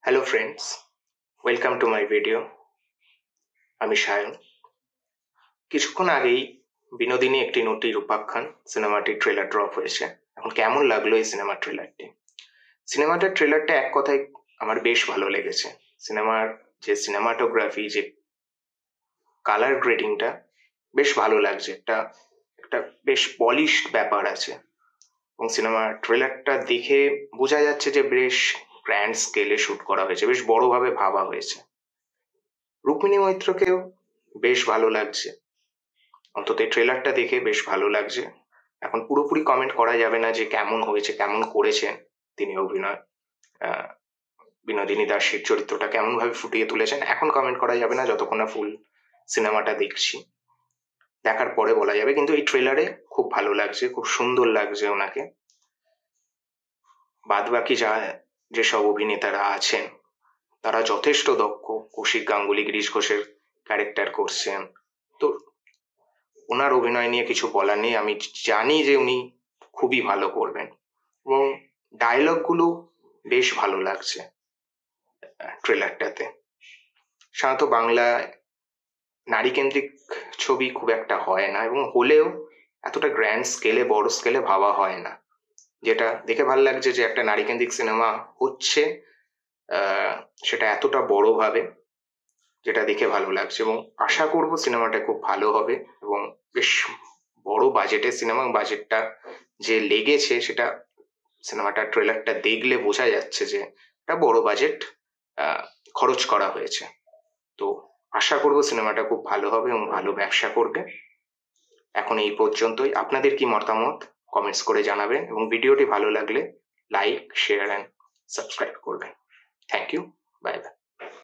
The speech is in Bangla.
Hello friends, welcome to my video. আমি সায়ন। কিছুক্ষণ আগেই বিনোদিনী একটি নটির উপাখ্যান সিনেমাটির ট্রেলার ড্রপ হয়েছে। এখন কেমন লাগলো এই সিনেমার ট্রেলারটি? সিনেমাটার ট্রেলারটা এক কথায় আমার বেশ ভালো লেগেছে। সিনেমার যে সিনেমাটোগ্রাফি, যে কালার গ্রেডিংটা বেশ ভালো লাগছে। একটা একটা বেশ পলিশড ব্যাপার আছে এবং সিনেমার ট্রেলারটা দেখে বোঝা যাচ্ছে যে বেশ গ্র্যান্ড স্কেলে শুট করা হয়েছে, বেশ বড়ভাবে ভাবা হয়েছে। রুক্মিণী মৈত্রকেও বেশ ভালো লাগছে, অন্তত এই ট্রেলারটা দেখে বেশ ভালো লাগছে। এখন পুরোপুরি কমেন্ট করা যাবে না যে কেমন হয়েছে, কেমন করেছেন তিনি অভিনয়। বিনোদিনী দাসের চরিত্রটা কেমন ভাবে ফুটিয়ে তুলেছেন এখন কমেন্ট করা যাবে না, যতক্ষণ না ফুল সিনেমাটা দেখছি। দেখার পরে বলা যাবে। কিন্তু এই ট্রেলারে খুব ভালো লাগছে, খুব সুন্দর লাগছে ওনাকে। বাদ বাকি যেসব অভিনেতারা আছেন তারা যথেষ্ট দক্ষ। কৌশিক গাঙ্গুলি গিরিশ ঘোষের ক্যারেক্টার করছেন, তো ওনার অভিনয় নিয়ে কিছু বলার নেই। আমি জানি যে উনি খুবই ভালো করবেন এবং ডায়লগগুলো বেশ ভালো লাগছে ট্রেলারটাতে। সাধারণত বাংলায় নারীকেন্দ্রিক ছবি খুব একটা হয় না, এবং হলেও এতটা গ্র্যান্ড স্কেলে, বড় স্কেলে ভাবা হয় না, যেটা দেখে ভালো লাগছে যে একটা নারীকেন্দ্রিক সিনেমা হচ্ছে, সেটা এতটা বড়ভাবে, যেটা দেখে ভালো লাগছে। এবং আশা করব সিনেমাটা খুব ভালো হবে এবং বেশ বড় বাজেটের সিনেমা। বাজেটটা যে লেগেছে সেটা সিনেমাটার ট্রেলারটা দেখলে বোঝা যাচ্ছে যে একটা বড় বাজেট খরচ করা হয়েছে। তো আশা করব সিনেমাটা খুব ভালো হবে এবং ভালো ব্যবসা করবে। এখন এই পর্যন্তই। আপনাদের কি মতামত কমেন্টস করে জানাবেন এবং ভিডিওটি ভালো লাগলে লাইক, শেয়ার অ্যান্ড সাবস্ক্রাইব করবেন। Thank you, bye by.